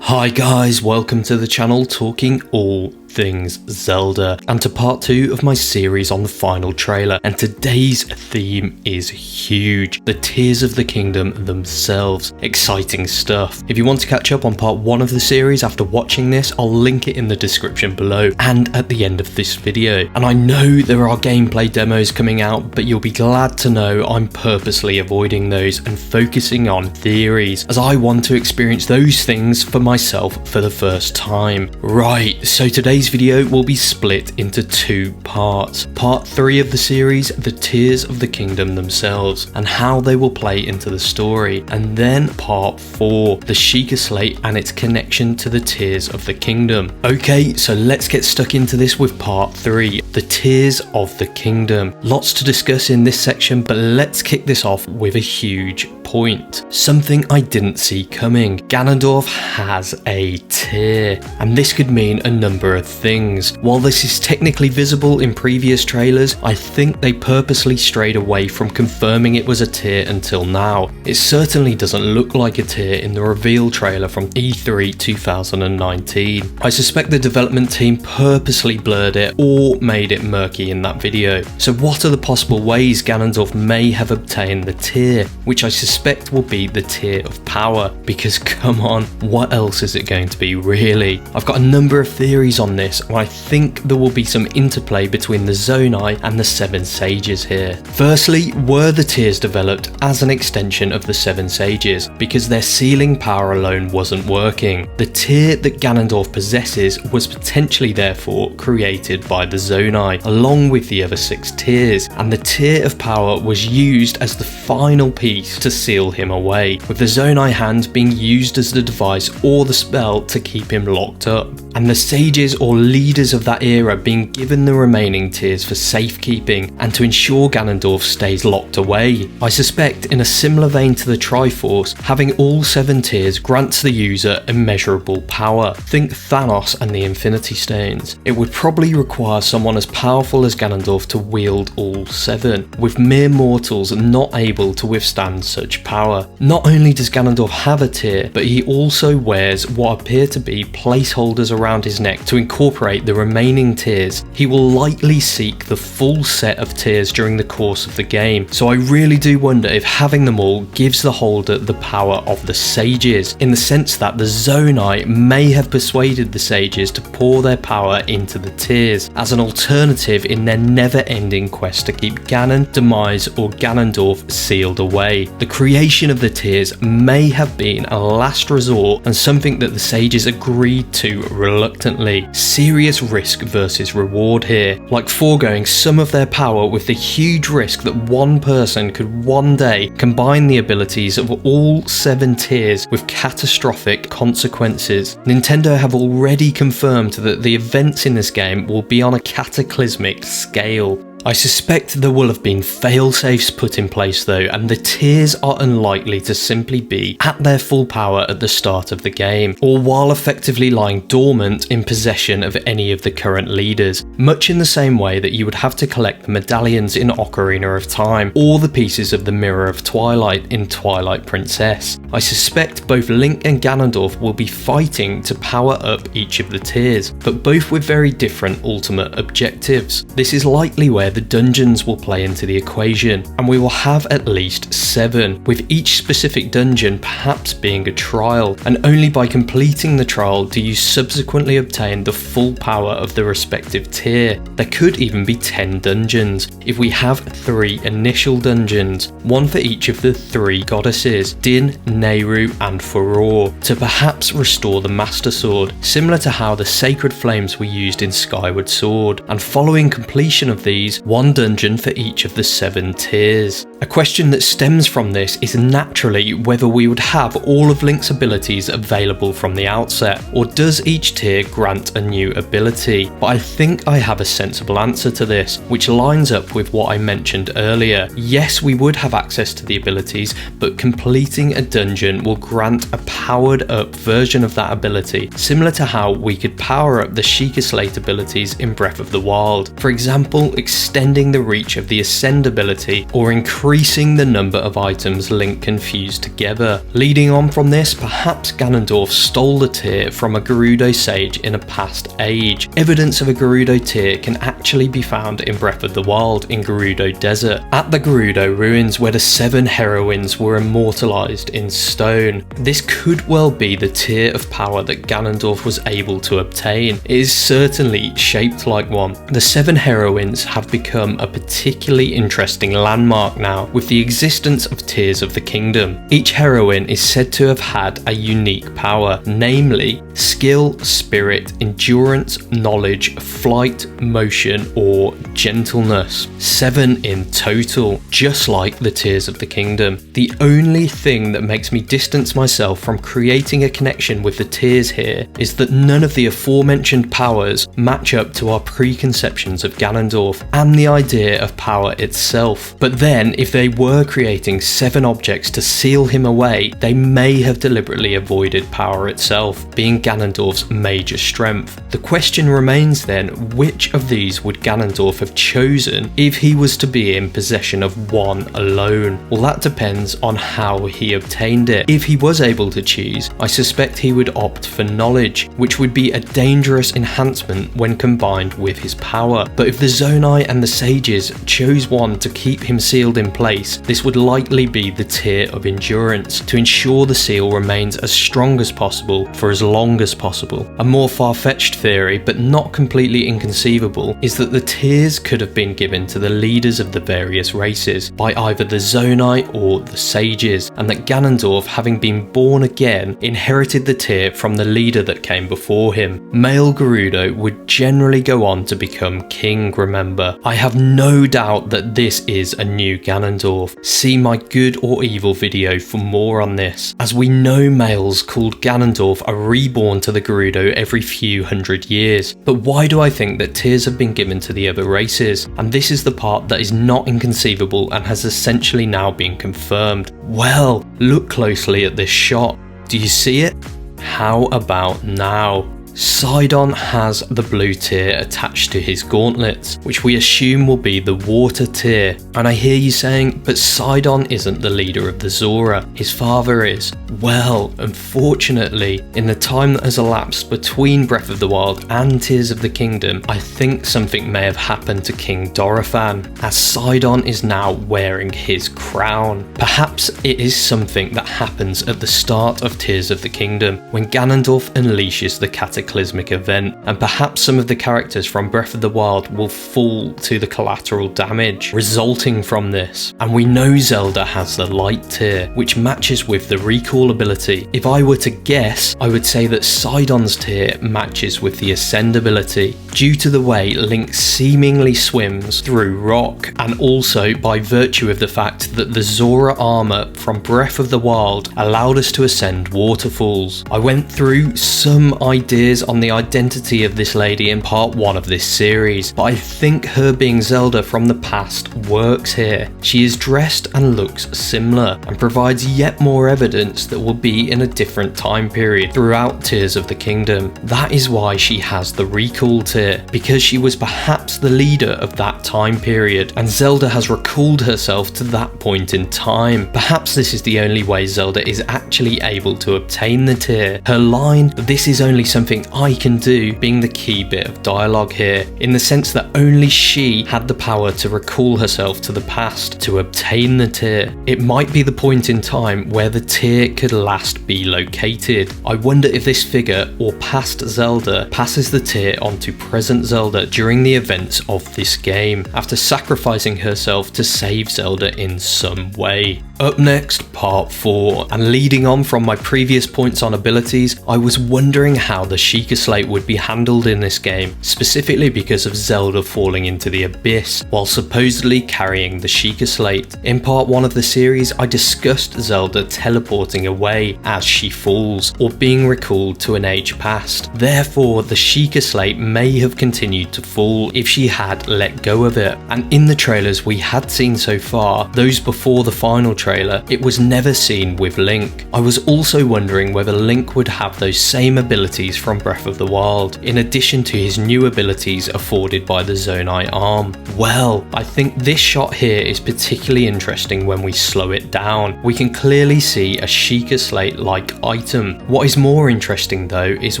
Hi guys, welcome to the channel talking all things Zelda and to part 2 of my series on the final trailer, and today's theme is huge. The Tears of the Kingdom themselves. Exciting stuff. If you want to catch up on part 1 of the series after watching this, I'll link it in the description below and at the end of this video. And I know there are gameplay demos coming out, but you'll be glad to know I'm purposely avoiding those and focusing on theories, as I want to experience those things for myself for the first time. Right, so today's video will be split into 2 parts. Part 3 of the series, the Tears of the Kingdom themselves and how they will play into the story, and then part 4, the Sheikah Slate and its connection to the Tears of the Kingdom. Okay, so let's get stuck into this with part 3, the Tears of the Kingdom. Lots to discuss in this section, but let's kick this off with a huge point. Something I didn't see coming. Ganondorf has a tear, and this could mean a number of things. While this is technically visible in previous trailers, I think they purposely strayed away from confirming it was a tear until now. It certainly doesn't look like a tear in the reveal trailer from E3 2019. I suspect the development team purposely blurred it or made it murky in that video. So what are the possible ways Ganondorf may have obtained the tear, which I suspect will be the tear of power, because come on, what else is it going to be really? I've got a number of theories on this, and I think there will be some interplay between the Zonai and the 7 Sages here. Firstly, were the tears developed as an extension of the 7 Sages, because their sealing power alone wasn't working? The tear that Ganondorf possesses was potentially therefore created by the Zonai, along with the other 6 tears, and the tear of power was used as the final piece to seal him away, with the Zonai hand being used as the device or the spell to keep him locked up, and the sages or leaders of that era being given the remaining tears for safekeeping and to ensure Ganondorf stays locked away. I suspect, in a similar vein to the Triforce, having all 7 tears grants the user immeasurable power. Think Thanos and the Infinity Stones. It would probably require someone as powerful as Ganondorf to wield all 7, with mere mortals not able to withstand such power. Not only does Ganondorf have a tear, but he also wears what appear to be placeholders around his neck to incorporate the remaining tears. He will likely seek the full set of tears during the course of the game, so I really do wonder if having them all gives the holder the power of the sages, in the sense that the Zonai may have persuaded the sages to pour their power into the tears as an alternative in their never-ending quest to keep Ganon, Demise or Ganondorf sealed away. The creation of the tears may have been a last resort and something that the sages agreed to reluctantly. Serious risk versus reward here, like foregoing some of their power with the huge risk that one person could one day combine the abilities of all 7 tears with catastrophic consequences. Nintendo have already confirmed that the events in this game will be on a cataclysmic scale. I suspect there will have been fail-safes put in place though, and the tears are unlikely to simply be at their full power at the start of the game, or while effectively lying dormant in possession of any of the current leaders, much in the same way that you would have to collect the medallions in Ocarina of Time, or the pieces of the Mirror of Twilight in Twilight Princess. I suspect both Link and Ganondorf will be fighting to power up each of the tears, but both with very different ultimate objectives. This is likely where the dungeons will play into the equation, and we will have at least 7, with each specific dungeon perhaps being a trial, and only by completing the trial do you subsequently obtain the full power of the respective tier. There could even be 10 dungeons, if we have 3 initial dungeons, one for each of the 3 goddesses, Din, Nehru and Furore, to perhaps restore the Master Sword, similar to how the Sacred Flames were used in Skyward Sword, and following completion of these, 1 dungeon for each of the 7 tiers. A question that stems from this is naturally whether we would have all of Link's abilities available from the outset, or does each tier grant a new ability? But I think I have a sensible answer to this, which lines up with what I mentioned earlier. Yes, we would have access to the abilities, but completing a dungeon will grant a powered up version of that ability, similar to how we could power up the Sheikah Slate abilities in Breath of the Wild. For example, extending the reach of the Ascend ability or increasing increasing the number of items Link can fuse together. Leading on from this, perhaps Ganondorf stole the tear from a Gerudo sage in a past age. Evidence of a Gerudo tear can actually be found in Breath of the Wild in Gerudo Desert, at the Gerudo ruins where the 7 heroines were immortalized in stone. This could well be the tier of power that Ganondorf was able to obtain. It is certainly shaped like one. The 7 heroines have become a particularly interesting landmark now, with the existence of tiers of the kingdom. Each heroine is said to have had a unique power, namely skill, spirit, endurance, knowledge, flight, motion, or gentleness. 7 in total, just like the tiers of the kingdom. The only thing that makes me distance myself from creating a connection with the tiers here is that none of the aforementioned powers match up to our preconceptions of Ganondorf and the idea of power itself. But then, if they were creating 7 objects to seal him away, they may have deliberately avoided power itself, being Ganondorf's major strength. The question remains then, which of these would Ganondorf have chosen if he was to be in possession of one alone? Well, that depends on how he obtained it. If he was able to choose, I suspect he would opt for knowledge, which would be a dangerous enhancement when combined with his power. But if the Zonai and the sages chose one to keep him sealed in place, this would likely be the tier of endurance, to ensure the seal remains as strong as possible for as long as possible. A more far-fetched theory, but not completely inconceivable, is that the tiers could have been given to the leaders of the various races by either the Zonai or the sages, and that Ganondorf, having been born again, inherited the tier from the leader that came before him. Male Gerudo would generally go on to become king, remember. I have no doubt that this is a new Ganondorf. See my good or evil video for more on this, as we know males called Ganondorf are reborn to the Gerudo every few hundred years. But why do I think that tiers have been given to the other races? And this is the part that is not inconceivable and has essentially now been confirmed. Well, look closely at this shot. Do you see it? How about now? Sidon has the blue tier attached to his gauntlets, which we assume will be the water tier. And I hear you saying, but Sidon isn't the leader of the Zora, his father is. Well, unfortunately, in the time that has elapsed between Breath of the Wild and Tears of the Kingdom, I think something may have happened to King Dorephan, as Sidon is now wearing his crown. Perhaps it is something that happens at the start of Tears of the Kingdom, when Ganondorf unleashes the cataclysmic event, and perhaps some of the characters from Breath of the Wild will fall to the collateral damage resulting from this. And we know Zelda has the light tier, which matches with the recall ability. If I were to guess, I would say that Sidon's tier matches with the ascend ability, due to the way Link seemingly swims through rock, and also by virtue of the fact that the Zora armor from Breath of the Wild allowed us to ascend waterfalls. I went through some ideas on the identity of this lady in part 1 of this series, but I think her being Zelda from the past works here. She is dressed and looks similar, and provides yet more evidence that will be in a different time period throughout Tears of the Kingdom. That is why she has the recall tier, because she was perhaps the leader of that time period, and Zelda has recalled herself to that point in time. Perhaps this is the only way Zelda is actually able to obtain the tier. Her line, "This is only something I can do," being the key bit of dialogue here, in the sense that only she had the power to recall herself to the past to obtain the tier. It might be the point in time where the tier could last be located. I wonder if this figure, or past Zelda, passes the tier onto present Zelda during the events of this game, after sacrificing herself to save Zelda in some way. Up next, part 4, and leading on from my previous points on abilities, I was wondering how the Sheikah Slate would be handled in this game, specifically because of Zelda falling into the abyss while supposedly carrying the Sheikah Slate. In part 1 of the series, I discussed Zelda teleporting away as she falls, or being recalled to an age past. Therefore, the Sheikah Slate may have continued to fall if she had let go of it. And in the trailers we had seen so far, those before the final trailer, it was never seen with Link. I was also wondering whether Link would have those same abilities from Breath of the Wild, in addition to his new abilities afforded by the Zonai arm? Well, I think this shot here is particularly interesting when we slow it down. We can clearly see a Sheikah Slate like item. What is more interesting though is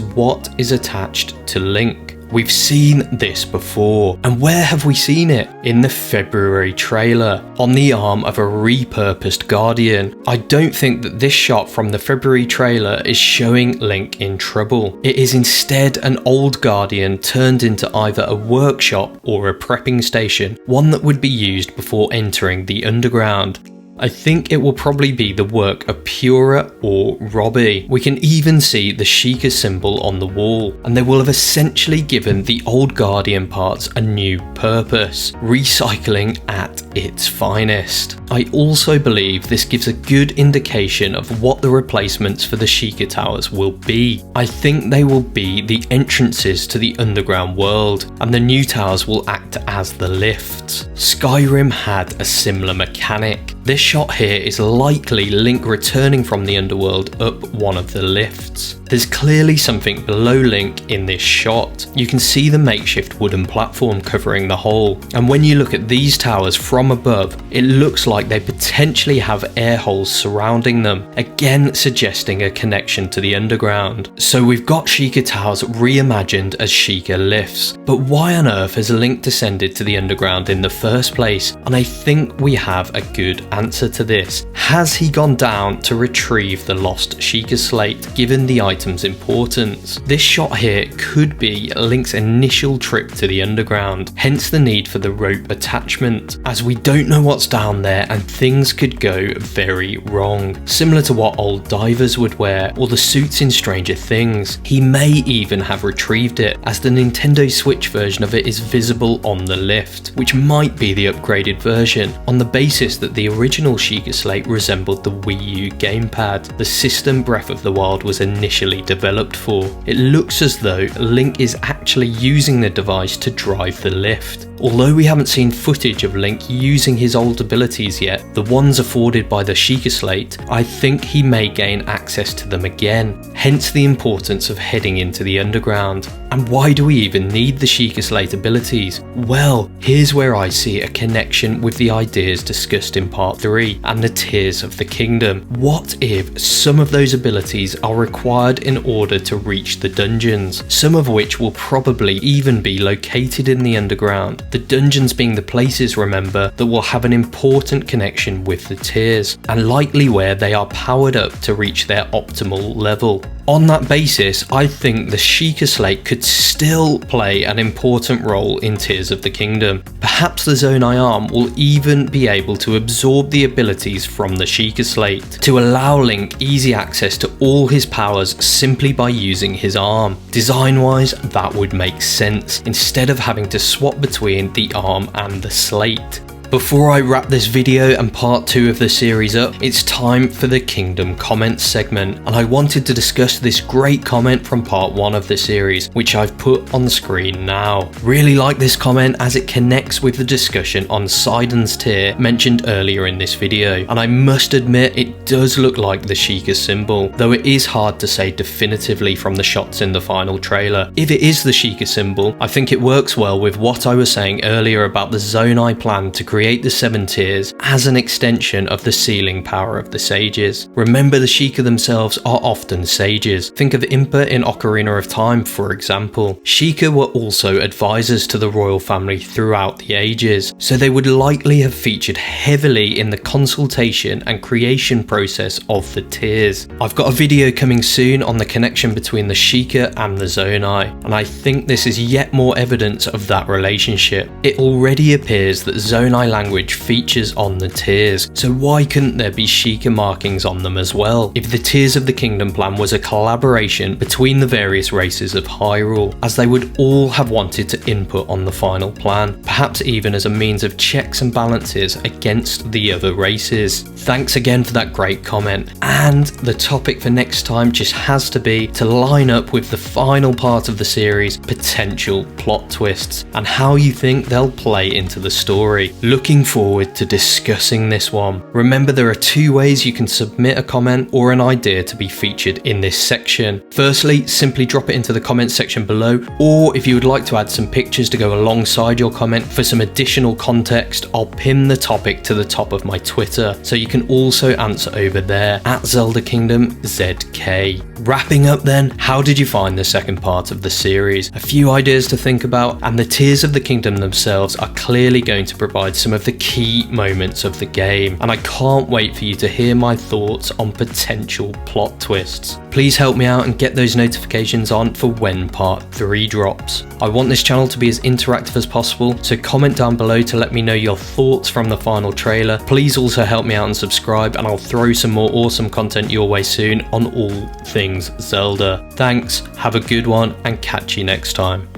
what is attached to Link. We've seen this before, and where have we seen it? In the February trailer, on the arm of a repurposed Guardian. I don't think that this shot from the February trailer is showing Link in trouble. It is instead an old Guardian turned into either a workshop or a prepping station, one that would be used before entering the underground. I think it will probably be the work of Pura or Robbie. We can even see the Sheikah symbol on the wall, and they will have essentially given the old Guardian parts a new purpose, recycling at its finest. I also believe this gives a good indication of what the replacements for the Sheikah towers will be. I think they will be the entrances to the underground world, and the new towers will act as the lifts. Skyrim had a similar mechanic. This shot here is likely Link returning from the underworld up one of the lifts. There's clearly something below Link in this shot. You can see the makeshift wooden platform covering the hole, and when you look at these towers from above, it looks like they potentially have air holes surrounding them, again suggesting a connection to the underground. So we've got Sheikah towers reimagined as Sheikah lifts, but why on earth has Link descended to the underground in the first place? And I think we have a good answer to this. Has he gone down to retrieve the lost Sheikah Slate, given the item's importance? This shot here could be Link's initial trip to the underground, hence the need for the rope attachment, as we don't know what's down there and things could go very wrong. Similar to what old divers would wear, or the suits in Stranger Things. He may even have retrieved it, as the Nintendo Switch version of it is visible on the lift, which might be the upgraded version, on the basis that the original Sheikah Slate resembled the Wii U gamepad, the system Breath of the Wild was initially developed for. It looks as though Link is actually using the device to drive the lift. Although we haven't seen footage of Link using his old abilities yet, the ones afforded by the Sheikah Slate, I think he may gain access to them again, hence the importance of heading into the underground. And why do we even need the Sheikah Slate abilities? Well, here's where I see a connection with the ideas discussed in part 3 and the Tears of the Kingdom. What if some of those abilities are required in order to reach the dungeons, some of which will probably even be located in the underground? The dungeons being the places, remember, that will have an important connection with the Tears, and likely where they are powered up to reach their optimal level. On that basis, I think the Sheikah Slate could still play an important role in Tears of the Kingdom. Perhaps the Zonai arm will even be able to absorb the abilities from the Sheikah Slate, to allow Link easy access to all his powers simply by using his arm. Design-wise, that would make sense, instead of having to swap between the arm and the slate. Before I wrap this video and part 2 of the series up, it's time for the Kingdom comments segment, and I wanted to discuss this great comment from part 1 of the series, which I've put on the screen now. Really like this comment as it connects with the discussion on Sidon's tear mentioned earlier in this video, and I must admit it does look like the Sheikah symbol, though it is hard to say definitively from the shots in the final trailer. If it is the Sheikah symbol, I think it works well with what I was saying earlier about the Zonai plan to create the 7 tiers as an extension of the sealing power of the sages. Remember, the Sheikah themselves are often sages. Think of Impa in Ocarina of Time, for example. Sheikah were also advisors to the royal family throughout the ages, so they would likely have featured heavily in the consultation and creation process of the tiers. I've got a video coming soon on the connection between the Sheikah and the Zonai, and I think this is yet more evidence of that relationship. It already appears that Zonai language features on the tiers, so why couldn't there be Sheikah markings on them as well? If the Tears of the Kingdom plan was a collaboration between the various races of Hyrule, as they would all have wanted to input on the final plan, perhaps even as a means of checks and balances against the other races. Thanks again for that great comment, and the topic for next time just has to be to line up with the final part of the series, potential plot twists, and how you think they'll play into the story. looking forward to discussing this one. Remember, there are two ways you can submit a comment or an idea to be featured in this section. Firstly, simply drop it into the comments section below, or if you would like to add some pictures to go alongside your comment for some additional context, I'll pin the topic to the top of my Twitter, so you can also answer over there at Zelda Kingdom ZK. Wrapping up then, how did you find the second part of the series? A few ideas to think about, and the Tears of the Kingdom themselves are clearly going to provide some of the key moments of the game, and I can't wait for you to hear my thoughts on potential plot twists. Please help me out and get those notifications on for when part 3 drops. I want this channel to be as interactive as possible, so comment down below to let me know your thoughts from the final trailer. Please also help me out and subscribe, and I'll throw some more awesome content your way soon on all things Zelda. Thanks, have a good one, and catch you next time.